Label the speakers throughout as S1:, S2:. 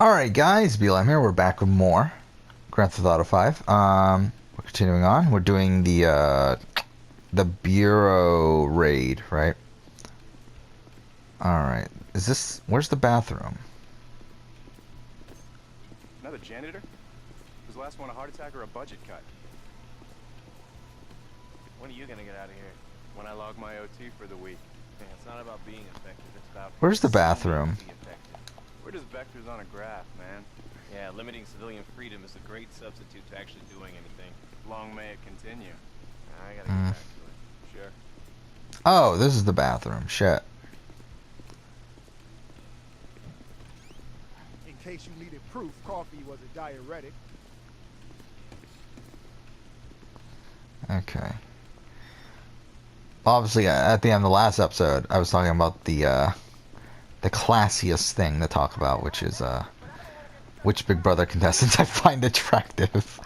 S1: Alright guys, BLM here, we're back with more Grand Theft Auto 5. We're continuing on. We're doing the Bureau raid, right? Alright. Where's the bathroom?
S2: Another janitor? Was the last one a heart attack or a budget cut? When are you gonna get out of here? When I log my OT for the week. Man, it's not about being effective, it's about...
S1: Where's the bathroom?
S2: We're just vectors on a graph, man. Yeah, limiting civilian freedom is a great substitute to actually doing anything. Long may it continue. I gotta get back to it. Sure.
S1: Oh, this is the bathroom. Shit.
S3: In case you needed proof, coffee was a diuretic.
S1: Okay. Obviously, at the end of the last episode, I was talking about the classiest thing to talk about, which is which Big Brother contestants I find attractive,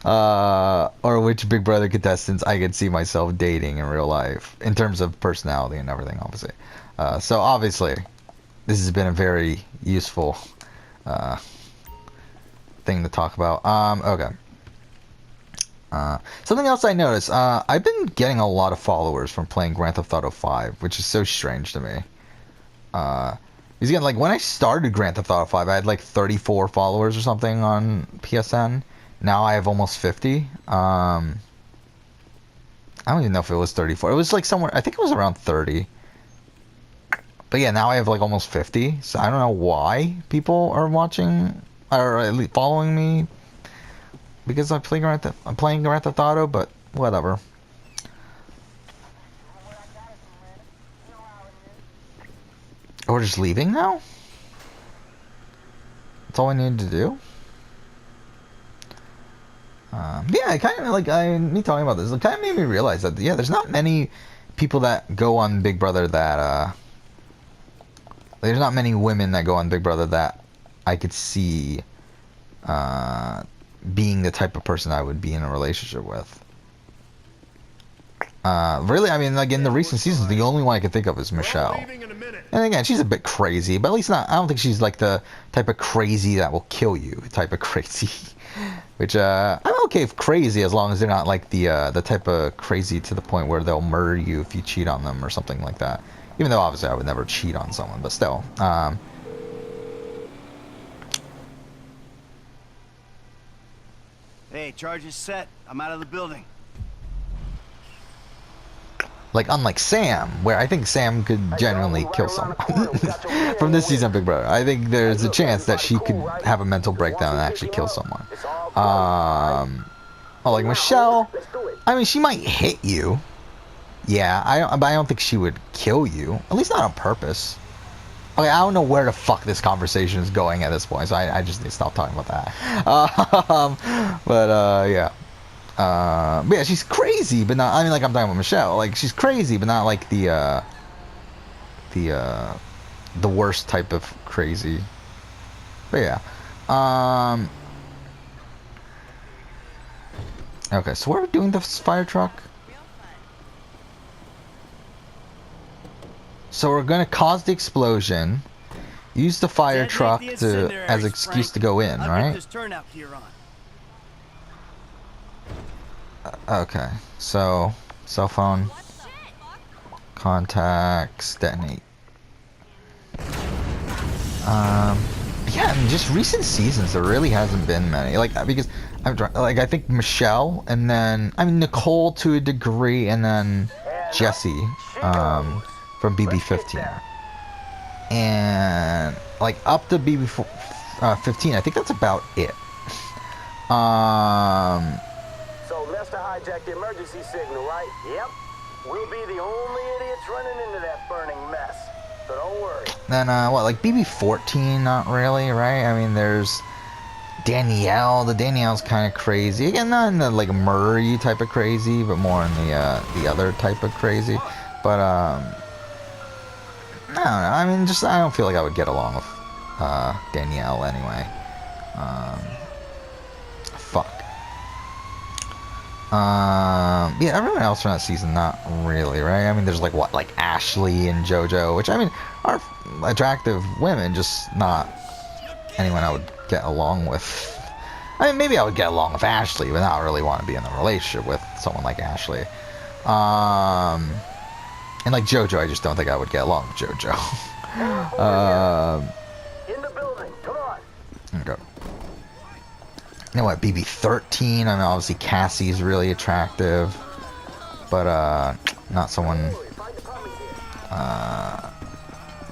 S1: or which Big Brother contestants I could see myself dating in real life, in terms of personality and everything, obviously. So obviously, this has been a very useful thing to talk about. Okay. Something else I noticed, I've been getting a lot of followers from playing Grand Theft Auto 5, which is so strange to me. Because again, like when I started Grand Theft Auto 5, I had like 34 followers or something on PSN. Now I have almost 50. I don't even know if it was 34. It was like somewhere, I think it was around 30. But yeah, now I have like almost 50. So I don't know why people are watching or at least following me. Because I'm playing Grand Theft Auto, but whatever. We're just leaving now? That's all we need to do? Yeah, it kind of, like, me talking about this, it kind of made me realize that, yeah, there's not many people that go on Big Brother that, there's not many women that go on Big Brother that I could see, being the type of person I would be in a relationship with. Really, I mean, like, in the recent seasons, the only one I could think of is Michelle. And again, she's a bit crazy, but at least not, I don't think she's like the type of crazy that will kill you type of crazy. Which, I'm okay with crazy as long as they're not like the type of crazy to the point where they'll murder you if you cheat on them or something like that. Even though obviously I would never cheat on someone, but still.
S4: Hey, charge is set. I'm out of the building.
S1: Like, unlike Sam, where I think Sam could genuinely kill someone. From this season of Big Brother, I think there's a chance that she could have a mental breakdown and actually kill someone. Oh, like Michelle, I mean, she might hit you. Yeah, but I don't think she would kill you. At least not on purpose. Okay, I don't know where the fuck this conversation is going at this point, so I just need to stop talking about that. Yeah. But yeah, she's crazy, but not, I mean, like, I'm talking about Michelle. Like, she's crazy, but not like the worst type of crazy. But yeah. Okay, so what are we doing with this fire truck? So we're gonna cause the explosion, use the fire truck as an excuse to go in, right? Okay, so cell phone, contacts, detonate. Yeah, I mean, just recent seasons there really hasn't been many. Like, because I think Michelle, and then I mean Nicole to a degree, and then Jesse from BB15, and like up to BB15. I think that's about it.
S5: So Lester hijacked the emergency signal, right? Yep. We'll be the only idiots running into that burning mess. So don't worry.
S1: Then, what, like BB14? Not really, right? I mean, there's Danielle. The Danielle's kind of crazy. Again, not in the, like, Murray type of crazy, but more in the other type of crazy. But, I don't know. I mean, just, I don't feel like I would get along with, Danielle anyway. Fuck. Yeah, everyone else from that season, not really, right? I mean, there's like what, like Ashley and JoJo, which I mean are attractive women, just not anyone I would get along with. I mean, maybe I would get along with Ashley, but not really want to be in a relationship with someone like Ashley. And like JoJo, I just don't think I would get along with JoJo.
S5: In the building. Come on.
S1: Okay. You know what? BB-13. I mean, obviously Cassie's really attractive, but not someone.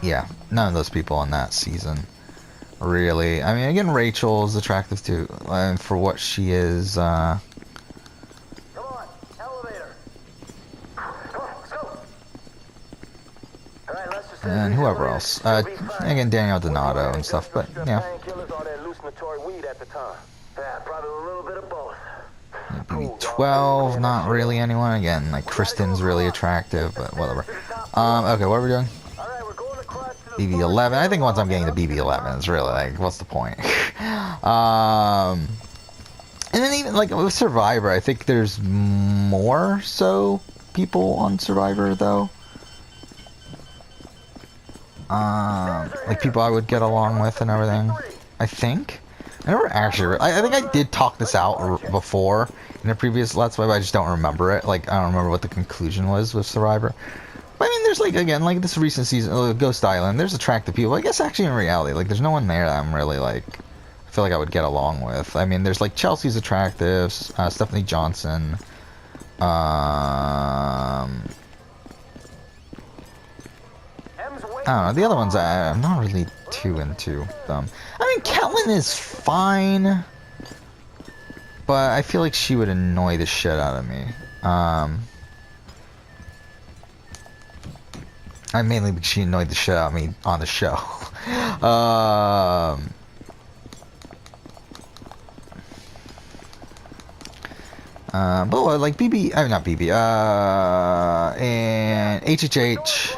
S1: Yeah, none of those people in that season. Really. I mean, again, Rachel is attractive too, and for what she is.
S5: Come on. Elevator. Come on, let's go. All right, let's just
S1: And whoever else. Again, Daniel Donato and stuff, but yeah.
S5: Painkillers or that hallucinatory weed at the time. Yeah, probably a little bit of both.
S1: BB-12, not really anyone. Again, like Kristen's really attractive, but whatever. Okay, what are we doing?
S5: All right, we're going across to the
S1: BB-11. I think once I'm getting to BB-11, it's really like, what's the point? And then even like with Survivor, I think there's more so people on Survivor though. Like people I would get along with and everything. I think. I never actually. I think I did talk this out before in a previous Let's Play, but I just don't remember it. Like I don't remember what the conclusion was with Survivor. But I mean, there's like again, like this recent season, Ghost Island. There's attractive people. I guess actually in reality, like there's no one there that I'm really like. I feel like I would get along with. I mean, there's like Chelsea's attractive, Stephanie Johnson. I don't know. The other ones I'm not really too into them. I mean, Catelyn is fine, but I feel like she would annoy the shit out of me. I mainly because she annoyed the shit out of me on the show. But like BB, I mean not BB, and HHH.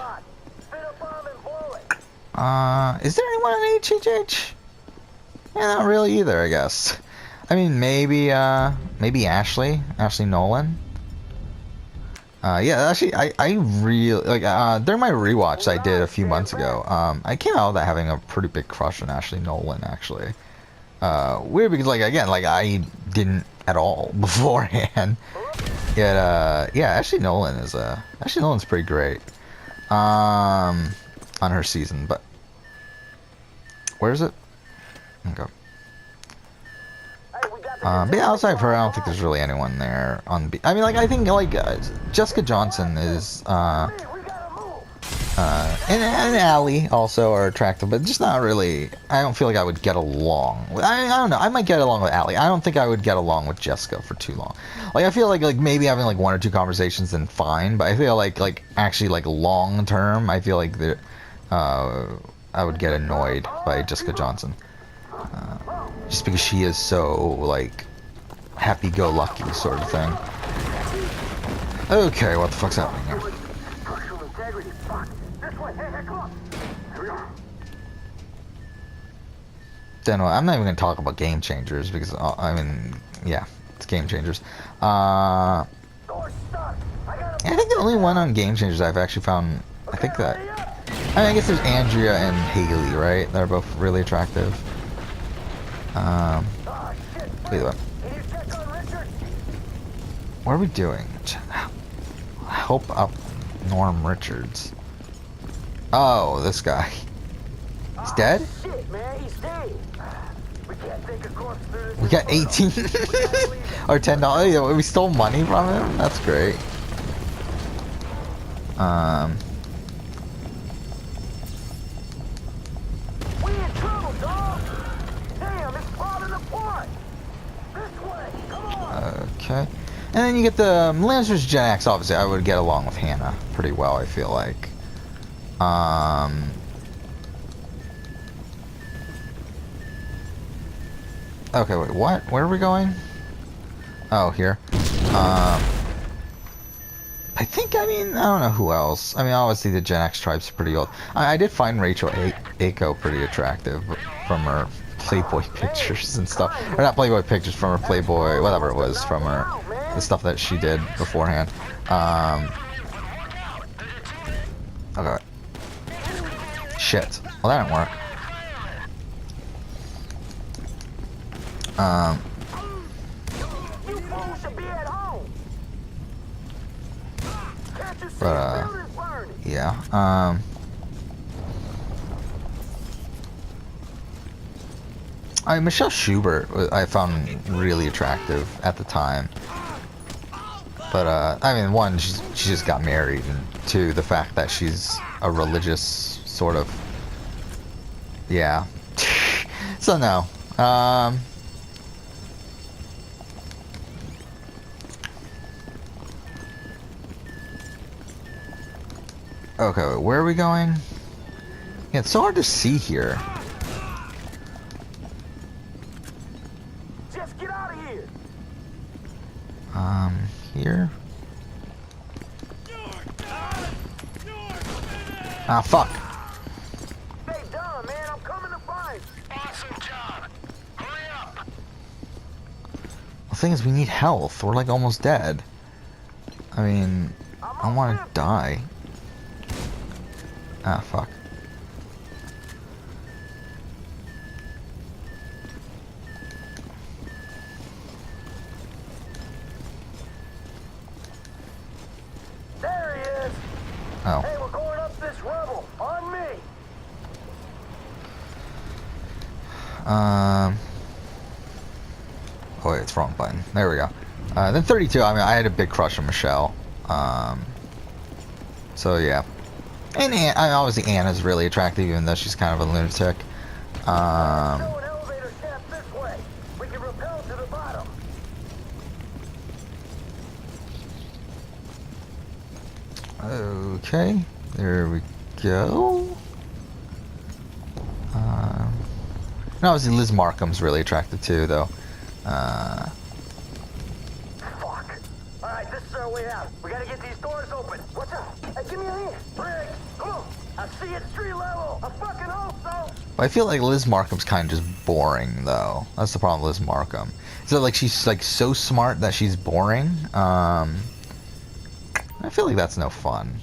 S1: Is there anyone on HHH? Yeah, not really either, I guess. I mean, maybe Ashley Nolan. Yeah, actually, I really, like, during my rewatch I did a few months ago, I came out of that having a pretty big crush on Ashley Nolan, actually. Weird because, like, again, like, I didn't at all beforehand. Yet, yeah, Ashley Nolan's pretty great. On her season, but where is it? Okay. But yeah, outside of her, I don't think there's really anyone there on I mean, like, I think, like, Jessica Johnson is, and Allie also are attractive, but just not really, I don't feel like I would get along. I don't know, I might get along with Allie. I don't think I would get along with Jessica for too long. Like, I feel like maybe having, like, one or two conversations then fine, but I feel like, actually, like, long term, I feel like that, I would get annoyed by Jessica Johnson. Just because she is so, like, happy-go-lucky sort of thing. Okay, what the fuck's happening here? Then I'm not even going to talk about Game Changers because, I mean, yeah, it's Game Changers. I think the only one on Game Changers I've actually found, I think that, I mean, I guess there's Andrea and Haley, right? They're both really attractive. Wait, what are we doing? Help up Norm Richards. Oh, this guy. He's dead?
S5: Shit, man, he's dead. We can't take a corpse through this.
S1: We got 18 or $10. We stole money from him? That's great.
S5: We in trouble, dog. Damn, it's falling apart. This way, come on.
S1: Okay. And then you get the Lancers Gen X. Obviously, I would get along with Hannah pretty well, I feel like. Okay, wait, what? Where are we going? Oh, here. I think, I mean, I don't know who else. I mean, obviously the Gen X tribe's pretty old. I did find Rachel Aiko pretty attractive from her Playboy pictures and stuff. Or not Playboy pictures, from her Playboy, whatever it was, from her, the stuff that she did beforehand. Okay. Shit. Well, that didn't work.
S5: You fools should be at home. Can't you see
S1: But,
S5: the building's burning?
S1: yeah. Michelle Schubert I found really attractive at the time. But I mean, one, she just got married, and two, the fact that she's a religious sort of, yeah. So no. Okay, wait, where are we going? Yeah, it's so hard to see here.
S5: Just get out of here.
S1: Here? Ah, fuck.
S5: Stay down, man. I'm coming to find. Awesome job. Hurry up.
S1: The thing is, we need health. We're like almost dead. I mean, I don't want to die. Ah, fuck.
S5: There he is.
S1: Oh.
S5: Hey, we're going up this rubble. On me.
S1: Oh wait, it's wrong button. There we go. Then 32. I mean, I had a big crush on Michelle. So yeah. And obviously Anna's really attractive, even though she's kind of a lunatic.
S5: Show an elevator shaft this way. We can rappel to the bottom.
S1: Okay, there we go. And obviously Liz Markham's really attractive too, though.
S5: Fuck. Alright, this is our way out. We gotta get these doors open. What's up? Hey, give me a hand. Rick, come on. I see it street level. I fucking hope so.
S1: I feel like Liz Markham's kind of just boring, though. That's the problem with Liz Markham. So like she's like so smart that she's boring. I feel like that's no fun.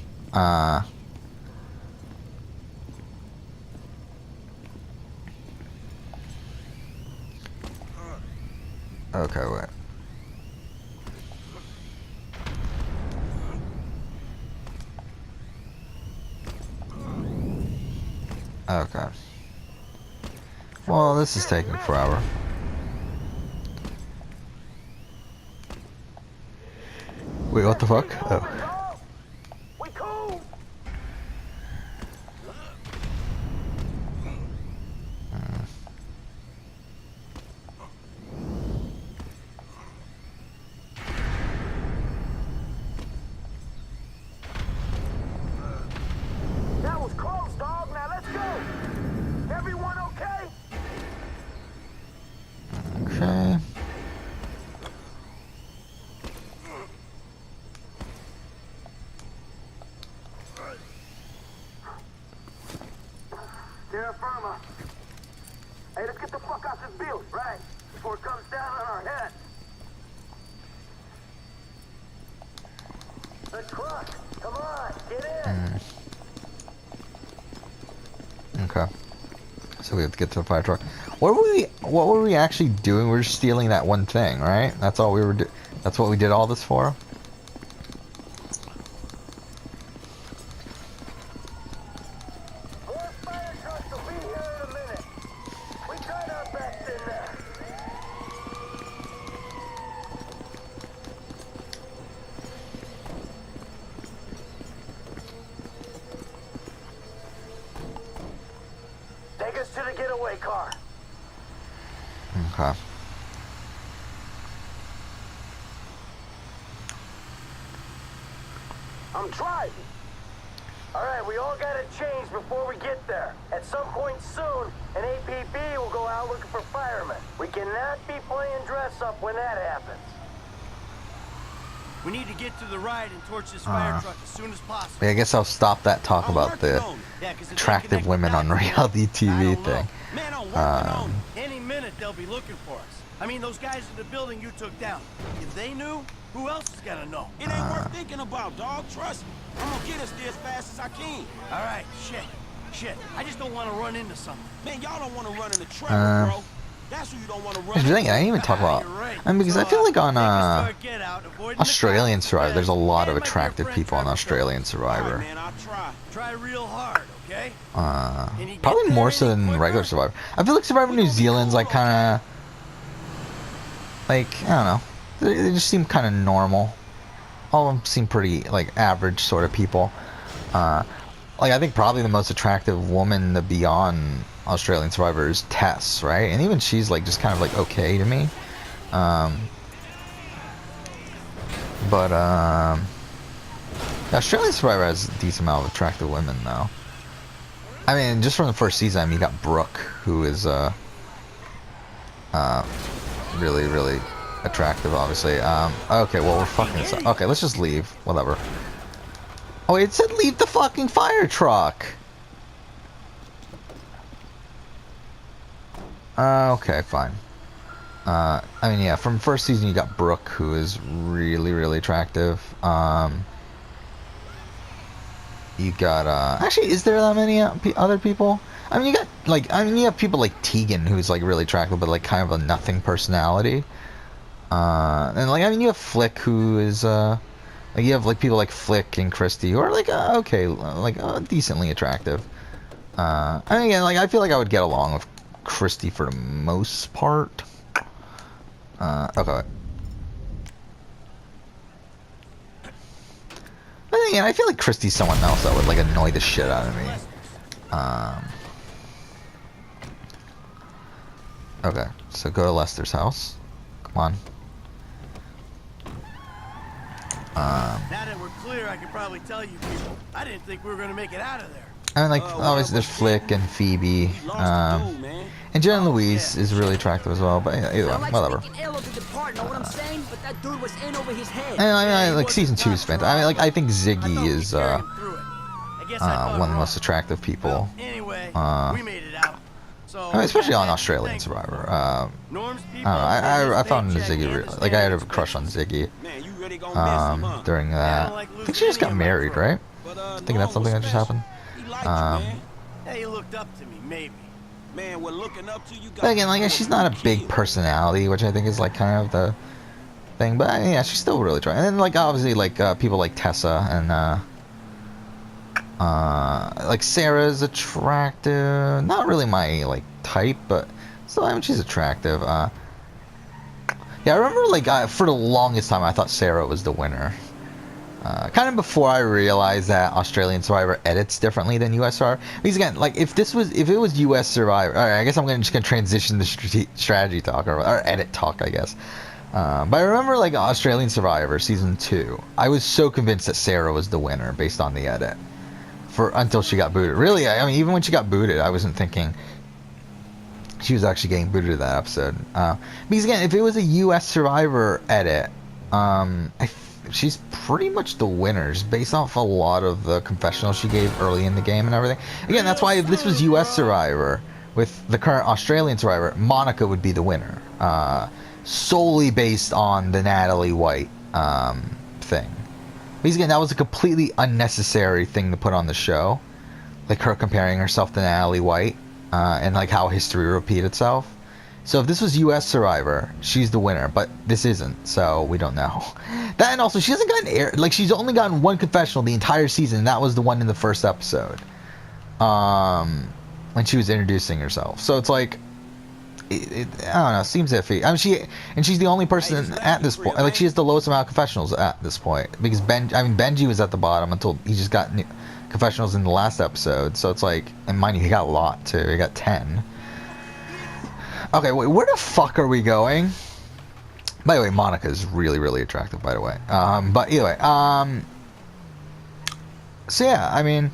S1: Okay, wait. Okay. Well, this is taking forever. Wait, what the fuck? Oh.
S5: We cool. That was close, dog. Now let's go. Everyone okay?
S1: Okay.
S5: Terra firma. Hey, let's get the fuck out this building, right? Before it comes down on our heads. The truck. Come on, get in.
S1: Okay. So we have to get to the fire truck. What were we actually doing? We're just stealing that one thing, right? That's all we were that's what we did all this for?
S5: More fire trucks will be here in a minute. We tried our best in there. Take us to the getaway car.
S1: Okay.
S5: I'm driving. All right, we all gotta change before we get there. At some point soon, an APB will go out looking for firemen. We cannot be playing dress up when that happens.
S4: We need to get to the right and torch this fire truck as soon as possible.
S1: Yeah, I guess I'll stop that talk
S4: I'm
S1: about
S4: working
S1: the
S4: on it. Yeah, 'cause if they
S1: attractive
S4: connect
S1: women on
S4: back to
S1: reality
S4: I
S1: TV
S4: don't know.
S1: thing.
S4: Man, I'm working on it. Any minute they'll be looking for us. I mean, those guys in the building you took down. If they knew, who else is gonna know?
S6: It ain't worth thinking about, dog. Trust me. I'm gonna get us there as fast as I can.
S4: All right, shit. I just don't want to run into something.
S6: Man, y'all don't want to run into trouble, bro. That's who you don't want to run.
S1: Here's the thing, I didn't even talk about.
S4: You're right.
S1: I mean, because I feel like on
S4: take a start, get out, avoiding the
S1: Australian
S4: crowd.
S1: Survivor, there's a lot of
S4: And my dear
S1: attractive
S4: friend
S1: people on
S4: Trevor
S1: Australian
S6: All
S1: Survivor.
S6: right, man, I'll try.
S4: Try real hard, okay? Can you get
S1: Probably
S4: there
S1: more
S4: any
S1: so than
S4: quicker?
S1: regular Survivor. I feel like Survivor New Zealand's like kind of, like, I don't know, they just seem kind of normal. All of them seem pretty like average sort of people. Like I think probably the most attractive woman to be on Australian Survivor is Tess, right? And even she's like just kind of like okay to me. But Australian Survivor has a decent amount of attractive women though. I mean, just from the first season, I mean, you got Brooke, who is really, really attractive, obviously. Okay, well, we're fucking this up. Okay, let's just leave. Whatever. Oh, it said leave the fucking fire truck. Okay, fine. I mean, yeah, from first season, you got Brooke, who is really, really attractive. You got, actually, is there that many other people? I mean, you got, like, I mean, you have people like Tegan, who's, like, really attractive, but, like, kind of a nothing personality. And, like, I mean, you have Flick, who is, like, you have, like, people like Flick and Christy, who are, like, okay, like, decently attractive. I mean, again, like, I feel like I would get along with Christy for the most part. Okay. But then again, I feel like Christy's someone else that would, like, annoy the shit out of me. Okay, so go to Lester's house. Come on.
S4: Now that we're clear, I can probably tell you people. I didn't think we were gonna make it out of there.
S1: I mean, like, obviously there's Flick and Phoebe.
S6: We lost the dude, man.
S1: And Jen Louise is really attractive as well, but either way, whatever. And I like season 2 is fantastic. I mean, like, I think Ziggy is one of the most attractive people.
S4: Anyway,
S1: Uh,
S4: we made it out. So
S1: I mean, especially on
S4: thank
S1: Australian
S4: you.
S1: Survivor.
S4: Norm's
S1: I
S4: people
S1: don't know. I
S4: pay
S1: found
S4: his
S1: Ziggy
S4: paycheck
S1: really,
S4: and
S1: like I had a
S4: his
S1: crush on Ziggy
S6: Man, you really gonna miss him, huh?
S1: during
S4: I
S1: that.
S4: don't like
S1: I think she just got
S4: losing any of my
S1: married,
S4: crew.
S1: right?
S6: But,
S1: I think that's something that just happened.
S6: He liked
S1: Um,
S6: you, man.
S4: Hey, you looked up to me, maybe.
S6: Man, we're looking up to you guys.
S1: But again, like she's not a big personality, which I think is like kind of the thing. But yeah, she's still really trying. And then like obviously like people like Tessa and like Sarah's attractive. Not really my like type, but still, I mean, she's attractive. Yeah, I remember like for the longest time I thought Sarah was the winner. Kind of before I realized that Australian Survivor edits differently than US Survivor. Because again, like if it was US Survivor, all right, I guess I'm just gonna transition to strategy talk or edit talk, I guess. But I remember like Australian Survivor season 2. I was so convinced that Sarah was the winner based on the edit, until she got booted. Really, I mean, even when she got booted, I wasn't thinking she was actually getting booted that episode. Because again, if it was a US Survivor edit, she's pretty much the winner, just based off a lot of the confessionals she gave early in the game and everything. Again, that's why if this was US Survivor with the current Australian Survivor, Monica would be the winner, solely based on the Natalie White thing. Because again, that was a completely unnecessary thing to put on the show, like her comparing herself to Natalie White, and like how history repeat itself. So if this was US Survivor, she's the winner, but this isn't, so we don't know. That, and also she hasn't gotten air, like she's only gotten one confessional the entire season, and that was the one in the first episode, when she was introducing herself. So it's like, I don't know, seems iffy. I mean, she's the only person at this point. Like she has the lowest amount of confessionals at this point, because Benji was at the bottom until he just got new confessionals in the last episode. So it's like, and mind you, he got a lot too. He got 10. Okay, wait, where the fuck are we going? By the way, Monica is really, really attractive, by the way. But either way, so yeah, I mean,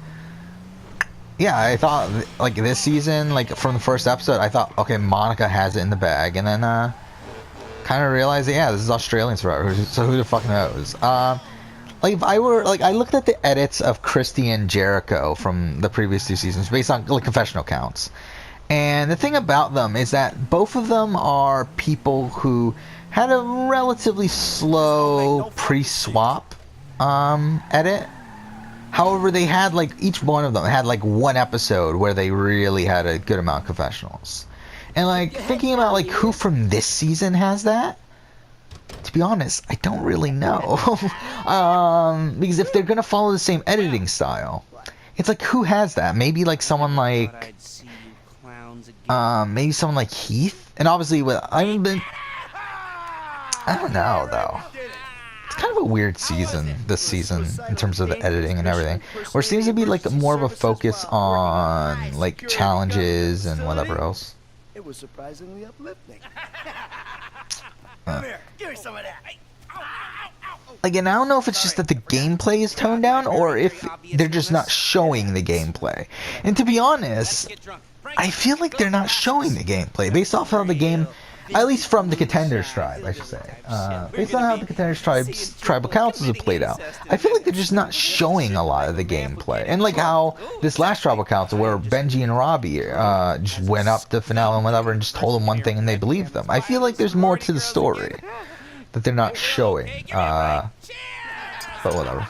S1: yeah, I thought, like, this season, like, from the first episode, I thought, okay, Monica has it in the bag, and then, kind of realized that, yeah, this is Australian Survivor, so who the fuck knows? Like, if I were, like, I looked at the edits of Christy and Jericho from the previous 2 seasons, based on, like, confessional counts. And the thing about them is that both of them are people who had a relatively slow pre-swap edit. However, they had like each one of them had like one episode where they really had a good amount of confessionals. And like thinking about like who from this season has that. To be honest, I don't really know. Because if they're gonna follow the same editing style, it's like who has that? Maybe like someone like maybe someone like Heath. And obviously with I don't know though. It's kind of a weird season this season in terms of the editing and everything. Where it seems to be like more of a focus on like challenges and whatever else.
S4: It was surprisingly uplifting. Come here, give me some of that.
S1: Like, and I don't know if it's just that the gameplay is toned down or if they're just not showing the gameplay. And to be honest, I feel like they're not showing the gameplay based off how the game, at least from the Contenders tribe, I should say. Based on how the Contenders tribe's tribal councils have played out, I feel like they're just not showing a lot of the gameplay. And like how this last tribal council where Benji and Robbie just went up to finale and whatever and just told them one thing and they believed them. I feel like there's more to the story that they're not showing. But whatever.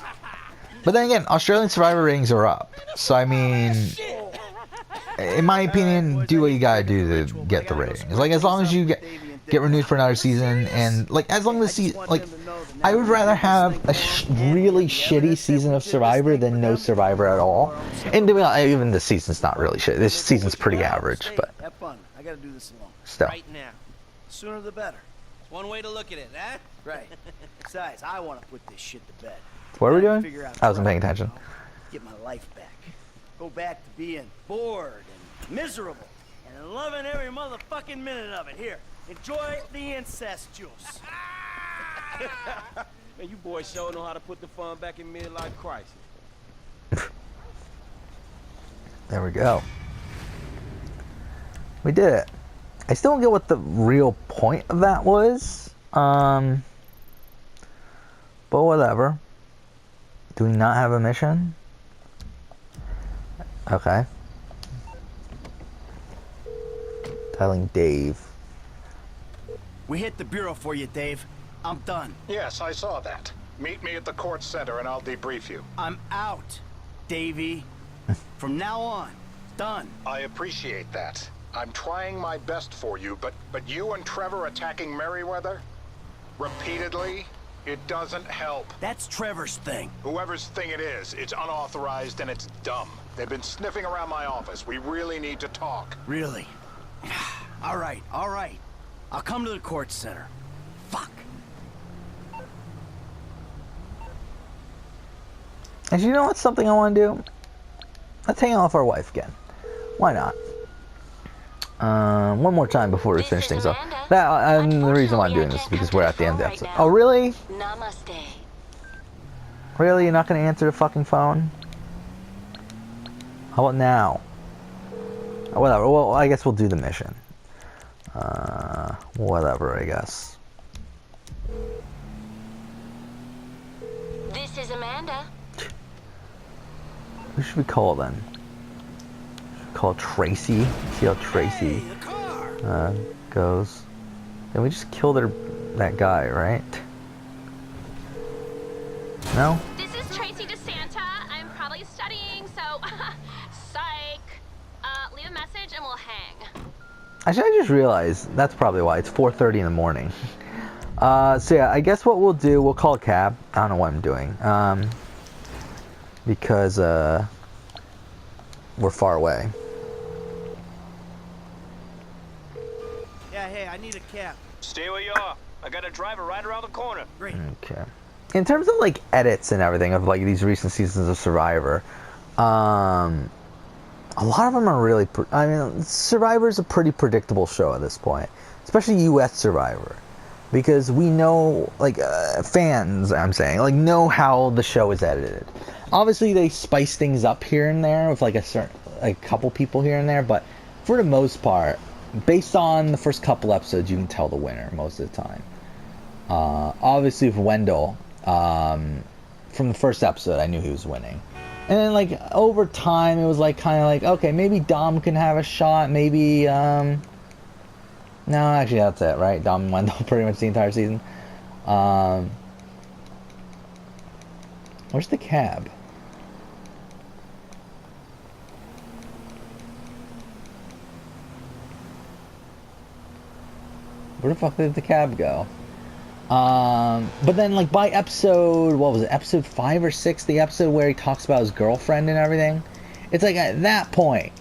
S1: But then again, Australian Survivor ratings are up. So I mean, in my opinion, do what you gotta do to get the ratings. Like as long as you get renewed for another season, and like as long as like I would rather have a really shitty season of Survivor than no Survivor at all. And to be honest, even this season's not really shit. This season's pretty average, but
S4: Have fun. I gotta do this alone.
S1: still.
S4: Right now. Sooner the better.
S6: One way to look at it, huh?
S4: Right. Besides, I want to put this shit to bed.
S1: What are we doing?
S4: Figure out
S1: I wasn't paying attention.
S4: Get my life back. Go back to being bored and miserable and loving every motherfucking minute of it. Here, enjoy the incest juice.
S6: Man, you boys sure know how to put the fun back in midlife crisis.
S1: There we go. We did it. I still don't get what the real point of that was. But whatever. Do we not have a mission? Okay. Telling Dave.
S4: We hit the bureau for you, Dave. I'm done.
S7: Yes, I saw that. Meet me at the court center and I'll debrief you.
S4: I'm out, Davey. From now on, done.
S7: I appreciate that. I'm trying my best for you, but you and Trevor attacking Merriweather? Repeatedly? It doesn't help.
S4: That's Trevor's thing.
S7: Whoever's thing it is, it's unauthorized and it's dumb. They've been sniffing around my office. We really need to talk.
S4: Really? All right, all right. I'll come to the court center. Fuck.
S1: And you know what's something I want to do? Let's hang out with our wife again. Why not? One more time before we finish things up. The reason why I'm doing this is because we're at the end of the episode. Oh, really?
S8: Namaste.
S1: Really? You're not going to answer the fucking phone? How about now? Whatever. Well, I guess we'll do the mission. Whatever, I guess.
S8: This is Amanda.
S1: Who should we call then? Should we call Tracy? See how Tracy
S6: Hey, the car.
S1: goes. Then we just killed that guy, right? No?
S9: This is Tracy DeSanta. I'm probably studying, so psych. Leave a message and we'll hang.
S1: Actually, I just realized that's probably why. It's 4:30 in the morning. So yeah, I guess what we'll do, we'll call a cab. I don't know what I'm doing. Because we're far away.
S4: Yeah, hey, I need a cab.
S2: Stay where you are. I got a driver right around the corner.
S4: Great.
S1: Okay. In terms of like edits and everything of like these recent seasons of Survivor, a lot of them are really. I mean, Survivor is a pretty predictable show at this point, especially U.S. Survivor, because we know, like fans, I'm saying, like know how the show is edited. Obviously, they spice things up here and there with like a couple people here and there, but for the most part, based on the first couple episodes, you can tell the winner most of the time. Obviously, with Wendell, from the first episode, I knew he was winning. And then, like, over time, it was, like, kind of like, okay, maybe Dom can have a shot, maybe, no, actually, that's it, right? Dom and Wendell pretty much the entire season. Where's the cab? Where the fuck did the cab go? But then, like, by episode, what was it, episode 5 or 6, the episode where he talks about his girlfriend and everything, it's like, at that point,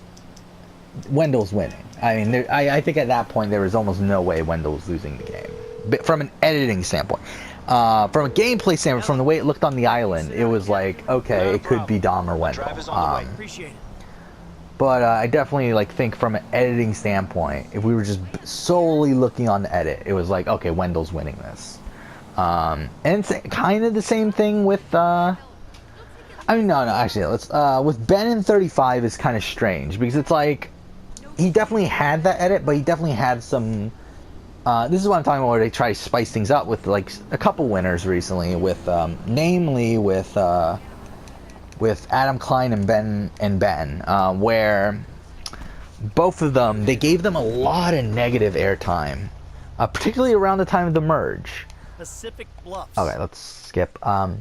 S1: Wendell's winning. I mean, I think at that point, there was almost no way Wendell was losing the game. But from an editing standpoint. From a gameplay standpoint, from the way it looked on the island, it was like, okay, it could be Dom or Wendell.
S4: Appreciate it.
S1: But I definitely like think from an editing standpoint, if we were just solely looking on the edit, it was like, okay, Wendell's winning this. And it's kind of the same thing with, I mean, no, actually, let's, with Ben in 35 is kind of strange, because it's like, he definitely had that edit, but he definitely had some, this is what I'm talking about, where they try to spice things up with, like, a couple winners recently, with, namely with Adam Klein and Ben, where both of them, they gave them a lot of negative airtime, particularly around the time of the merge.
S4: Pacific Bluffs.
S1: Okay, let's skip. To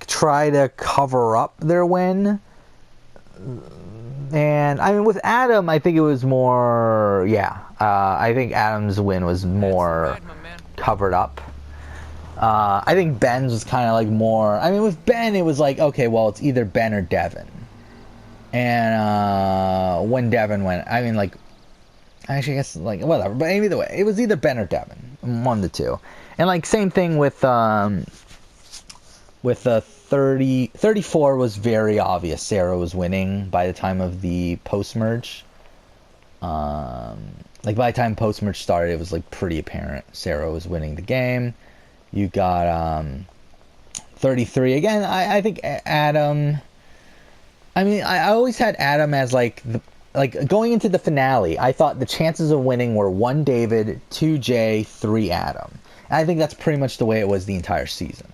S1: try to cover up their win. And, I mean, with Adam, I think it was more, yeah. I think Adam's win was more covered up. I think Ben's was kind of like more, I mean, with Ben, it was like, okay, well, it's either Ben or Devin. And when Devin went, I mean, like, actually, I guess, like, whatever, but either way, it was either Ben or Devin, one of the two. And, like, same thing with 34 was very obvious. Sarah was winning by the time of the post-merge. Like, by the time post-merge started, it was, like, pretty apparent Sarah was winning the game. You got 33 again. I think Adam. I mean, I always had Adam as like going into the finale. I thought the chances of winning were 1 David, 2 Jay, 3 Adam. And I think that's pretty much the way it was the entire season.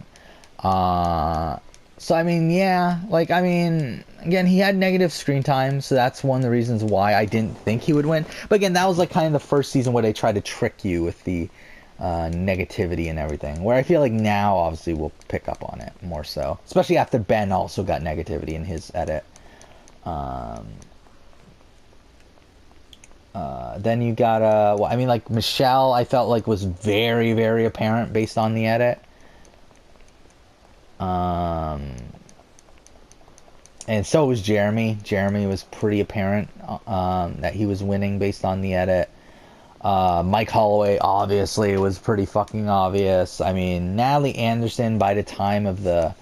S1: So I mean, yeah, like I mean, again, he had negative screen time, so that's one of the reasons why I didn't think he would win. But again, that was like kind of the first season where they tried to trick you with the negativity and everything, where I feel like now obviously we'll pick up on it more so, especially after Ben also got negativity in his edit. Then you got well, I mean, like Michelle, I felt like was very, very apparent based on the edit. And so was Jeremy. Jeremy was pretty apparent that he was winning based on the edit. Mike Holloway obviously was pretty fucking obvious. I mean, Natalie Anderson by the time of the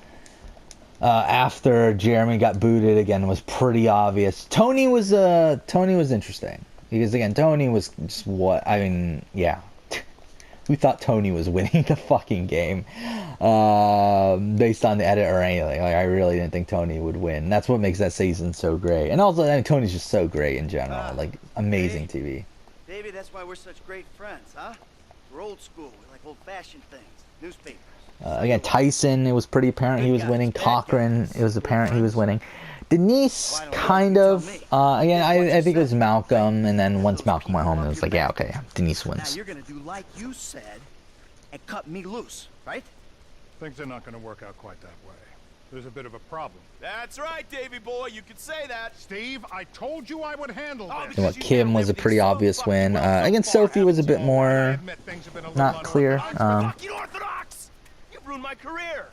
S1: after Jeremy got booted again was pretty obvious. Tony was interesting because again Tony was just what I mean, yeah. Who thought Tony was winning the fucking game based on the edit or anything? Like, I really didn't think Tony would win. That's what makes that season so great. And also, I mean, Tony's just so great in general. Like, amazing TV.
S4: Baby, that's why we're such great friends, huh? We're old school. We like old-fashioned things. Newspapers.
S1: Again, Tyson, it was pretty apparent he was winning. Cochran, it was apparent he was winning. Denise, kind of. Again, I think it was Malcolm, and then once Malcolm went home, it was like, yeah, okay, Denise
S4: Now
S1: wins.
S4: you're gonna do like you said and cut me loose, right?
S7: Things are not going to work out quite that way. There's a bit of a problem.
S6: That's right, Davy boy. You could say that.
S7: Steve, I told you I would handle this.
S1: And what, Kim was a pretty obvious win. Again, Sophie was a bit more not clear.
S6: Fucking orthodox! You ruined my career.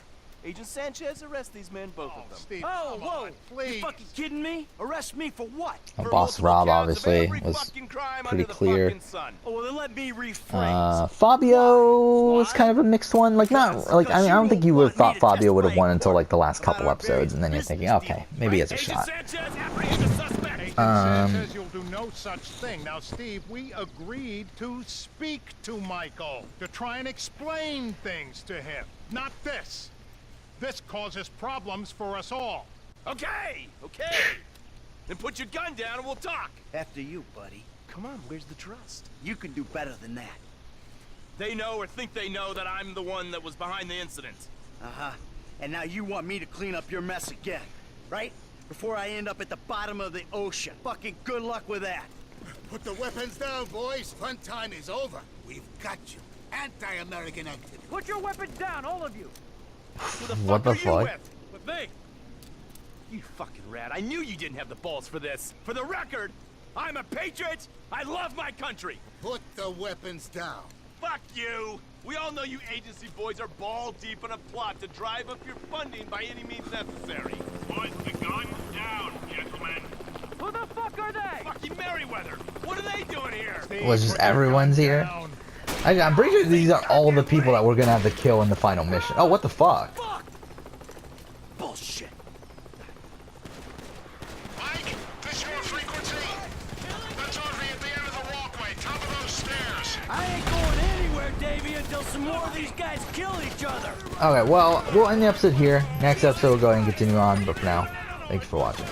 S6: Agent Sanchez, arrest these men, both of them.
S7: Steve,
S4: Oh,
S7: come
S4: whoa!
S7: on, please.
S4: You fucking kidding me? Arrest me for what?
S1: Boss
S6: multiple
S1: Rob
S6: counts of
S1: obviously
S6: every
S1: was
S6: fucking crime
S1: pretty
S6: under the
S1: clear.
S6: fucking sun.
S4: Oh, well, then let me rephrase.
S1: Fabio was kind of a mixed one. Like, not like I mean, I don't think you would have thought Fabio would have won until like the last couple episodes, and then you're thinking, okay, maybe he has a
S6: Agent
S1: shot.
S6: Sanchez, apprehend the suspect.
S7: Agent says you'll do no such thing. Now, Steve, we agreed to speak to Michael, to try and explain things to him. Not this. This causes problems for us all.
S6: Okay. Then put your gun down and we'll talk.
S4: After you, buddy.
S6: Come on, where's the trust?
S4: You can do better than that.
S6: They know or think they know that I'm the one that was behind the incident.
S4: Uh-huh. And now you want me to clean up your mess again, right? Before I end up at the bottom of the ocean. Fucking good luck with that.
S8: Put the weapons down, boys. Fun time is over. We've got you. Anti-American activity.
S4: Put your weapons down, all of you.
S6: Who the
S1: What the
S6: fuck are you
S1: fuck?
S6: with me. You fucking rat. I knew you didn't have the balls for this. For the record, I'm a patriot. I love my country.
S8: Put the weapons down.
S6: Fuck you. We all know you agency boys are ball deep in a plot to drive up your funding by any means necessary.
S10: Put the gun down, gentlemen.
S6: Who the fuck are they? Fucking Merryweather. What are they doing here?
S1: Was just everyone's here? I'm pretty sure these are all the people that we're gonna have to kill in the final mission. Oh, what the fuck?
S6: Fuck! Bullshit.
S10: Mike, this your frequency. That's Audrey at the end of the walkway, top of those stairs.
S4: I ain't going anywhere, Davey, until some more of these guys kill each other.
S1: Okay, well, we'll end the episode here. Next episode we'll go ahead and continue on, but for now, thanks for watching.